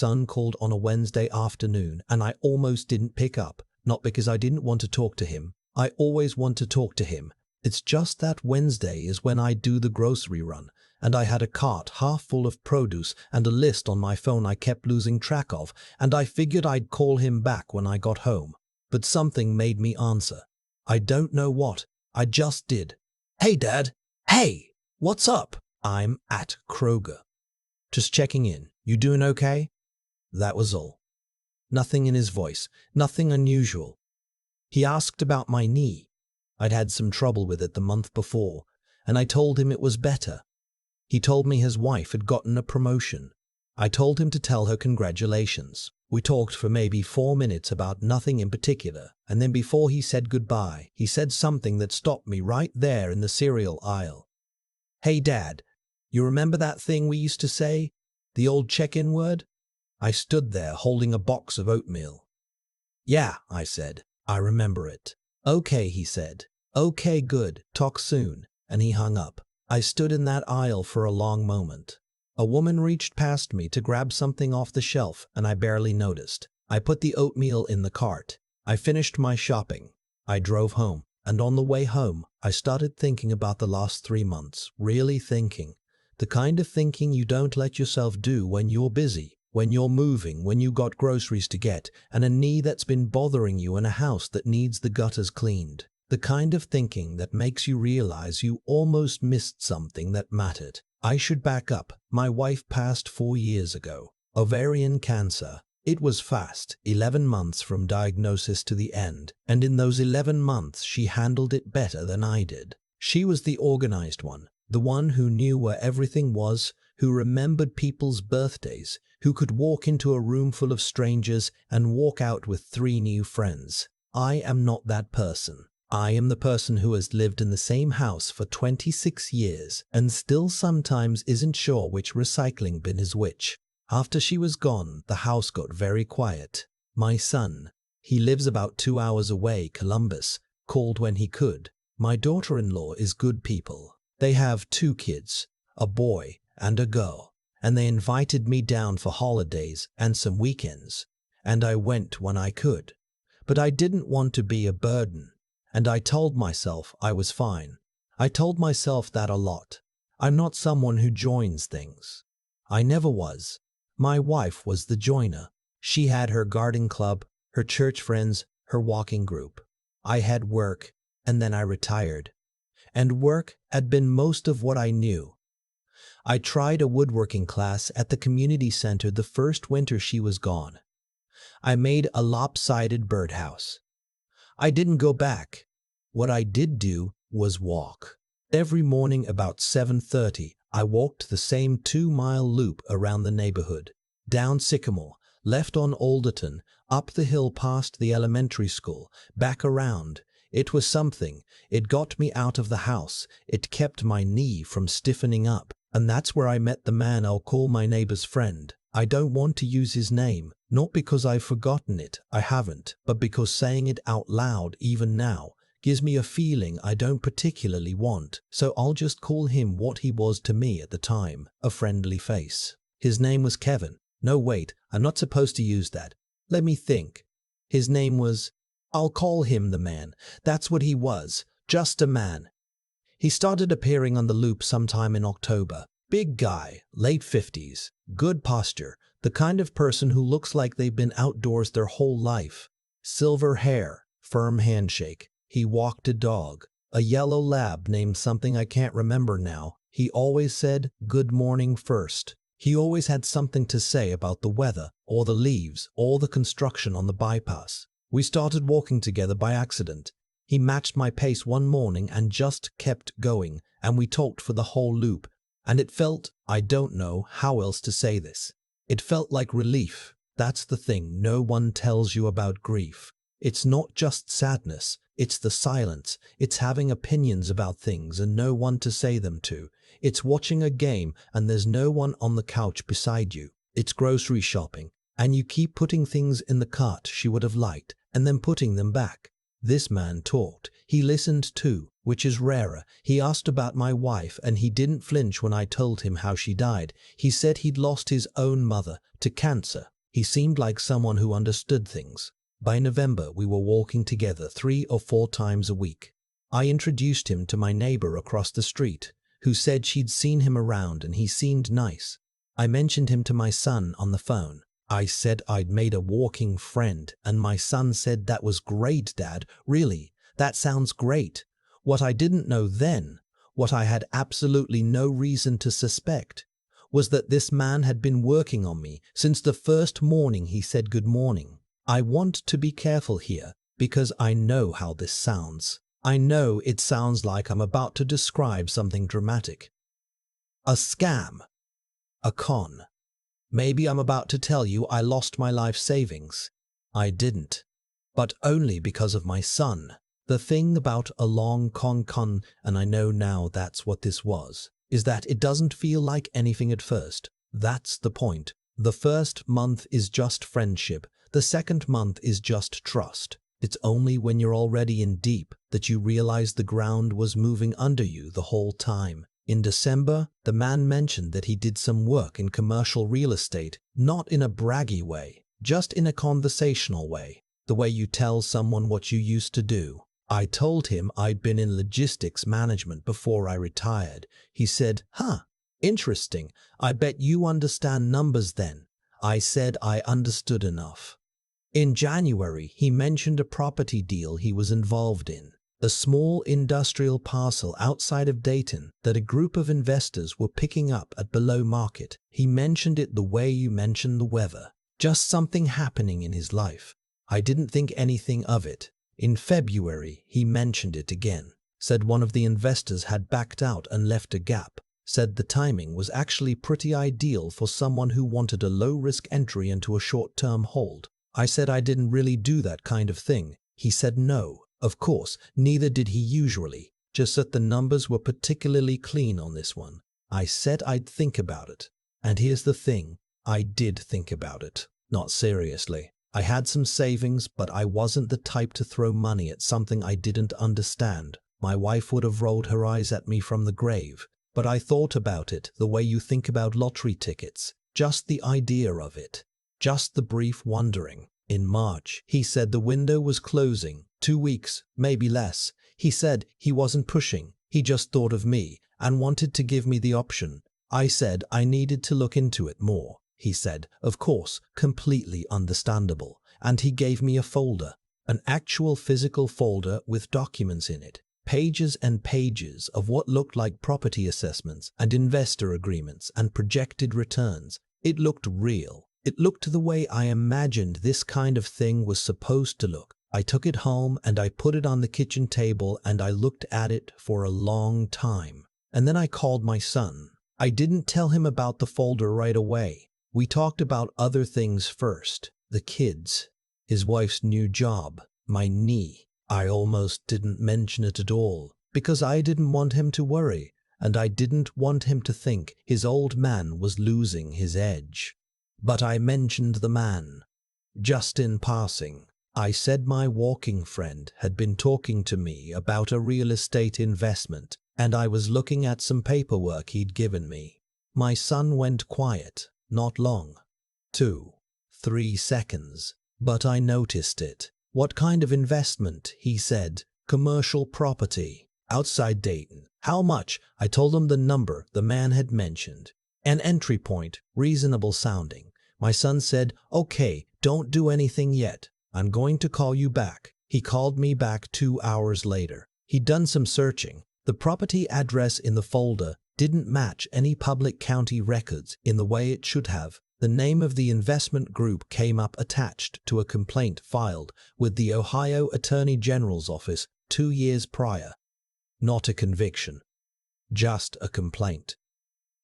Son called on a Wednesday afternoon and I almost didn't pick up, not because I didn't want to talk to him. I always want to talk to him. It's just that Wednesday is when I do the grocery run, and I had a cart half full of produce and a list on my phone I kept losing track of, and I figured I'd call him back when I got home. But something made me answer. I don't know what. I just did. "Hey, Dad. Hey, what's up?" "I'm at Kroger. Just checking in. You doing okay?" That was all. Nothing in his voice, nothing unusual. He asked about my knee. I'd had some trouble with it the month before, and I told him it was better. He told me his wife had gotten a promotion. I told him to tell her congratulations. We talked for maybe 4 minutes about nothing in particular, and then before he said goodbye, he said something that stopped me right there in the cereal aisle. "Hey, Dad, you remember that thing we used to say? The old check-in word?" I stood there holding a box of oatmeal. "Yeah," I said. "I remember it." "Okay," he said. "Okay, good. Talk soon." And he hung up. I stood in that aisle for a long moment. A woman reached past me to grab something off the shelf, and I barely noticed. I put the oatmeal in the cart. I finished my shopping. I drove home, and on the way home, I started thinking about the last 3 months, really thinking. The kind of thinking you don't let yourself do when you're busy, when you're moving, when you got groceries to get, and a knee that's been bothering you and a house that needs the gutters cleaned. The kind of thinking that makes you realize you almost missed something that mattered. I should back up. My wife passed 4 years ago. Ovarian cancer. It was fast, 11 months from diagnosis to the end, and in those 11 months she handled it better than I did. She was the organized one, the one who knew where everything was, who remembered people's birthdays, who could walk into a room full of strangers and walk out with 3 new friends. I am not that person. I am the person who has lived in the same house for 26 years and still sometimes isn't sure which recycling bin is which. After she was gone, the house got very quiet. My son, he lives about 2 hours away, Columbus, called when he could. My daughter-in-law is good people. They have 2 kids, a boy and a girl, and they invited me down for holidays and some weekends, and I went when I could. But I didn't want to be a burden, and I told myself I was fine. I told myself that a lot. I'm not someone who joins things. I never was. My wife was the joiner. She had her garden club, her church friends, her walking group. I had work, and then I retired. And work had been most of what I knew. I tried a woodworking class at the community center the first winter she was gone. I made a lopsided birdhouse. I didn't go back. What I did do was walk. Every morning about 7:30, I walked the same 2-mile loop around the neighborhood, down Sycamore, left on Alderton, up the hill past the elementary school, back around. It was something. It got me out of the house. It kept my knee from stiffening up. And that's where I met the man I'll call my neighbor's friend. I don't want to use his name, not because I've forgotten it, I haven't, but because saying it out loud even now gives me a feeling I don't particularly want, so I'll just call him what he was to me at the time, a friendly face. His name was Kevin. No, wait, I'm not supposed to use that. Let me think. His name was... I'll call him the man. That's what he was, just a man. He started appearing on the loop sometime in October. Big guy, late 50s, good posture, the kind of person who looks like they've been outdoors their whole life. Silver hair, firm handshake. He walked a dog, a yellow lab named something I can't remember now. He always said, "Good morning" first. He always had something to say about the weather, or the leaves, or the construction on the bypass. We started walking together by accident. He matched my pace one morning and just kept going, and we talked for the whole loop. And it felt, I don't know how else to say this, it felt like relief. That's the thing no one tells you about grief. It's not just sadness, it's the silence. It's having opinions about things and no one to say them to. It's watching a game and there's no one on the couch beside you. It's grocery shopping, and you keep putting things in the cart she would have liked and then putting them back. This man talked. He listened too, which is rarer. He asked about my wife and he didn't flinch when I told him how she died. He said he'd lost his own mother to cancer. He seemed like someone who understood things. By November, we were walking together 3 or 4 times a week. I introduced him to my neighbor across the street, who said she'd seen him around and he seemed nice. I mentioned him to my son on the phone. I said I'd made a walking friend, and my son said, "That was great, Dad. Really, that sounds great." What I didn't know then, what I had absolutely no reason to suspect, was that this man had been working on me since the first morning he said good morning. I want to be careful here because I know how this sounds. I know it sounds like I'm about to describe something dramatic. A scam. A con. Maybe I'm about to tell you I lost my life savings. I didn't. But only because of my son. The thing about a long con, and I know now that's what this was, is that it doesn't feel like anything at first. That's the point. The first month is just friendship. The second month is just trust. It's only when you're already in deep that you realize the ground was moving under you the whole time. In December, the man mentioned that he did some work in commercial real estate, not in a braggy way, just in a conversational way, the way you tell someone what you used to do. I told him I'd been in logistics management before I retired. He said, "Huh, interesting. I bet you understand numbers then." I said I understood enough. In January, he mentioned a property deal he was involved in. A small industrial parcel outside of Dayton that a group of investors were picking up at below market. He mentioned it the way you mention the weather. Just something happening in his life. I didn't think anything of it. In February, he mentioned it again. Said one of the investors had backed out and left a gap. Said the timing was actually pretty ideal for someone who wanted a low-risk entry into a short-term hold. I said I didn't really do that kind of thing. He said no. Of course, neither did he usually, just that the numbers were particularly clean on this one. I said I'd think about it. And here's the thing, I did think about it. Not seriously. I had some savings, but I wasn't the type to throw money at something I didn't understand. My wife would have rolled her eyes at me from the grave. But I thought about it the way you think about lottery tickets. Just the idea of it. Just the brief wondering. In March, he said the window was closing. 2 weeks, maybe less. He said he wasn't pushing. He just thought of me and wanted to give me the option. I said I needed to look into it more. He said, of course, completely understandable. And he gave me a folder, an actual physical folder with documents in it. Pages and pages of what looked like property assessments and investor agreements and projected returns. It looked real. It looked the way I imagined this kind of thing was supposed to look. I took it home and I put it on the kitchen table and I looked at it for a long time. And then I called my son. I didn't tell him about the folder right away. We talked about other things first. The kids, his wife's new job, my knee. I almost didn't mention it at all because I didn't want him to worry and I didn't want him to think his old man was losing his edge. But I mentioned the man. Just in passing. I said my walking friend had been talking to me about a real estate investment and I was looking at some paperwork he'd given me. My son went quiet, not long. 2, 3 seconds. But I noticed it. What kind of investment? He said. Commercial property. Outside Dayton. How much? I told him the number the man had mentioned. An entry point, reasonable sounding. My son said, "Okay, don't do anything yet. I'm going to call you back." He called me back 2 hours later. He'd done some searching. The property address in the folder didn't match any public county records in the way it should have. The name of the investment group came up attached to a complaint filed with the Ohio Attorney General's office 2 years prior. Not a conviction. Just a complaint.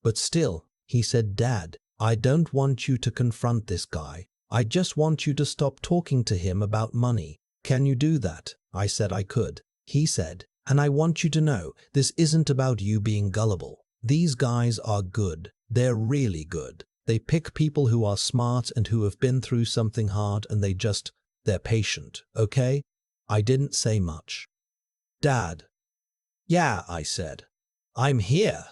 But still, he said, "Dad, I don't want you to confront this guy. I just want you to stop talking to him about money. Can you do that?" I said I could. He said, "And I want you to know, this isn't about you being gullible. These guys are good. They're really good. They pick people who are smart and who have been through something hard and they're patient, okay? I didn't say much. "Dad." "Yeah," I said. "I'm here."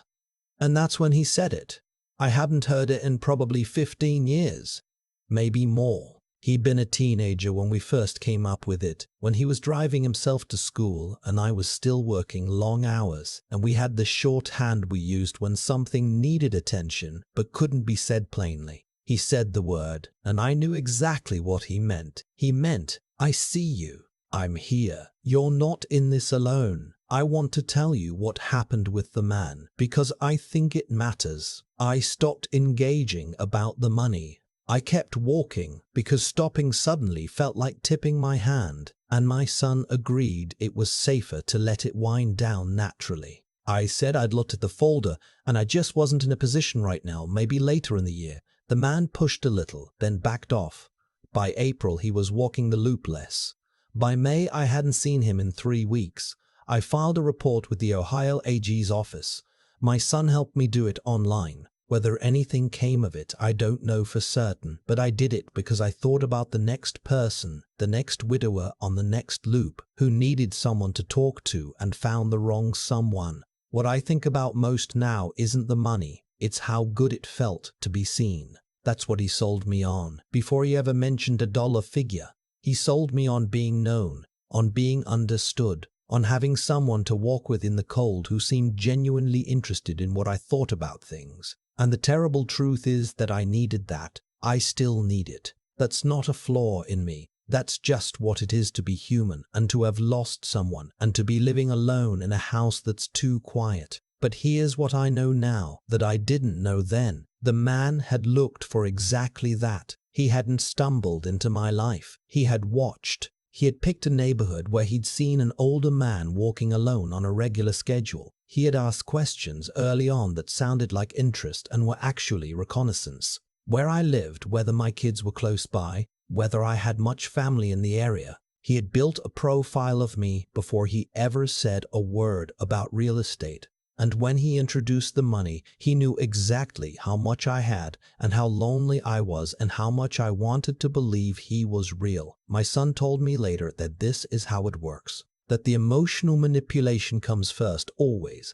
And that's when he said it. I hadn't heard it in probably 15 years. Maybe more. He'd been a teenager when we first came up with it, when he was driving himself to school and I was still working long hours, and we had the shorthand we used when something needed attention but couldn't be said plainly. He said the word, and I knew exactly what he meant. He meant, "I see you. I'm here. You're not in this alone. I want to tell you what happened with the man because I think it matters." I stopped engaging about the money. I kept walking because stopping suddenly felt like tipping my hand, and my son agreed it was safer to let it wind down naturally. I said I'd looked at the folder and I just wasn't in a position right now, maybe later in the year. The man pushed a little, then backed off. By April, he was walking the loop less. By May, I hadn't seen him in 3 weeks. I filed a report with the Ohio AG's office. My son helped me do it online. Whether anything came of it, I don't know for certain, but I did it because I thought about the next person, the next widower on the next loop, who needed someone to talk to and found the wrong someone. What I think about most now isn't the money, it's how good it felt to be seen. That's what he sold me on. Before he ever mentioned a dollar figure, he sold me on being known, on being understood, on having someone to walk with in the cold who seemed genuinely interested in what I thought about things. And the terrible truth is that I needed that. I still need it. That's not a flaw in me. That's just what it is to be human and to have lost someone and to be living alone in a house that's too quiet. But here's what I know now that I didn't know then. The man had looked for exactly that. He hadn't stumbled into my life. He had watched. He had picked a neighborhood where he'd seen an older man walking alone on a regular schedule. He had asked questions early on that sounded like interest and were actually reconnaissance. Where I lived, whether my kids were close by, whether I had much family in the area. He had built a profile of me before he ever said a word about real estate. And when he introduced the money, he knew exactly how much I had and how lonely I was and how much I wanted to believe he was real. My son told me later that this is how it works, that the emotional manipulation comes first always,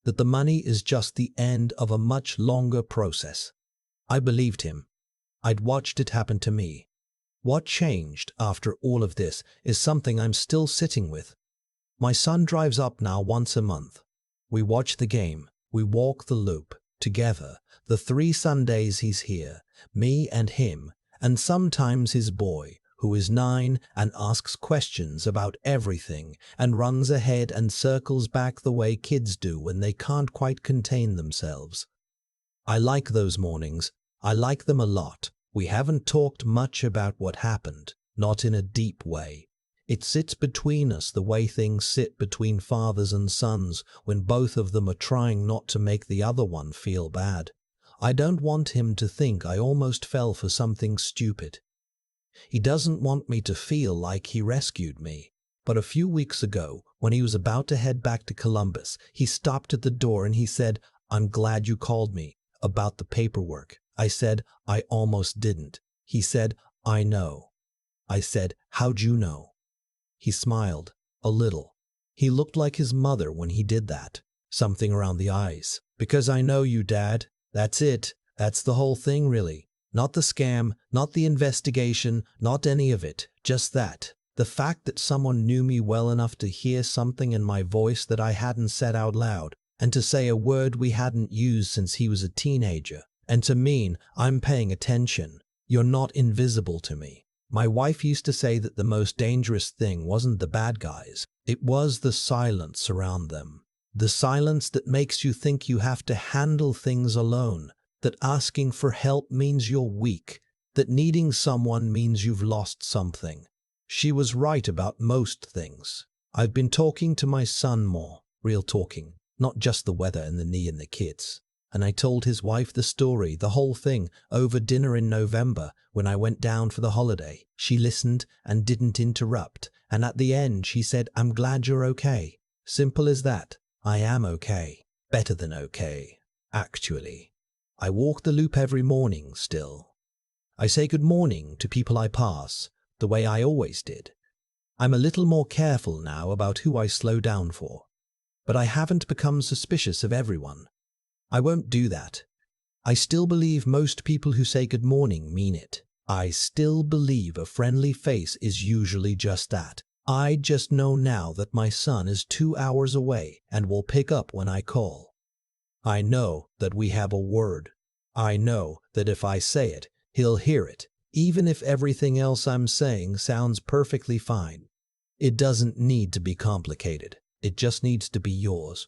that the money is just the end of a much longer process. I believed him. I'd watched it happen to me. What changed after all of this is something I'm still sitting with. My son drives up now once a month. We watch the game, we walk the loop, together, the 3 Sundays he's here, me and him, and sometimes his boy, who is 9 and asks questions about everything and runs ahead and circles back the way kids do when they can't quite contain themselves. I like those mornings. I like them a lot. We haven't talked much about what happened, not in a deep way. It sits between us the way things sit between fathers and sons when both of them are trying not to make the other one feel bad. I don't want him to think I almost fell for something stupid. He doesn't want me to feel like he rescued me. But a few weeks ago, when he was about to head back to Columbus, he stopped at the door and he said, "I'm glad you called me about the paperwork." I said, "I almost didn't." He said, "I know." I said, "How'd you know?" He smiled, a little. He looked like his mother when he did that. Something around the eyes. "Because I know you, Dad. That's it. That's the whole thing, really. Not the scam, not the investigation, not any of it. Just that. The fact that someone knew me well enough to hear something in my voice that I hadn't said out loud, and to say a word we hadn't used since he was a teenager, and to mean I'm paying attention. You're not invisible to me." My wife used to say that the most dangerous thing wasn't the bad guys. It was the silence around them. The silence that makes you think you have to handle things alone, that asking for help means you're weak, that needing someone means you've lost something. She was right about most things. I've been talking to my son more, real talking, not just the weather and the knee and the kids. And I told his wife the story, the whole thing, over dinner in November when I went down for the holiday. She listened and didn't interrupt, and at the end she said, "I'm glad you're okay." Simple as that. I am okay. Better than okay, actually. I walk the loop every morning still. I say good morning to people I pass, the way I always did. I'm a little more careful now about who I slow down for. But I haven't become suspicious of everyone. I won't do that. I still believe most people who say good morning mean it. I still believe a friendly face is usually just that. I just know now that my son is 2 hours away and will pick up when I call. I know that we have a word. I know that if I say it, he'll hear it, even if everything else I'm saying sounds perfectly fine. It doesn't need to be complicated. It just needs to be yours.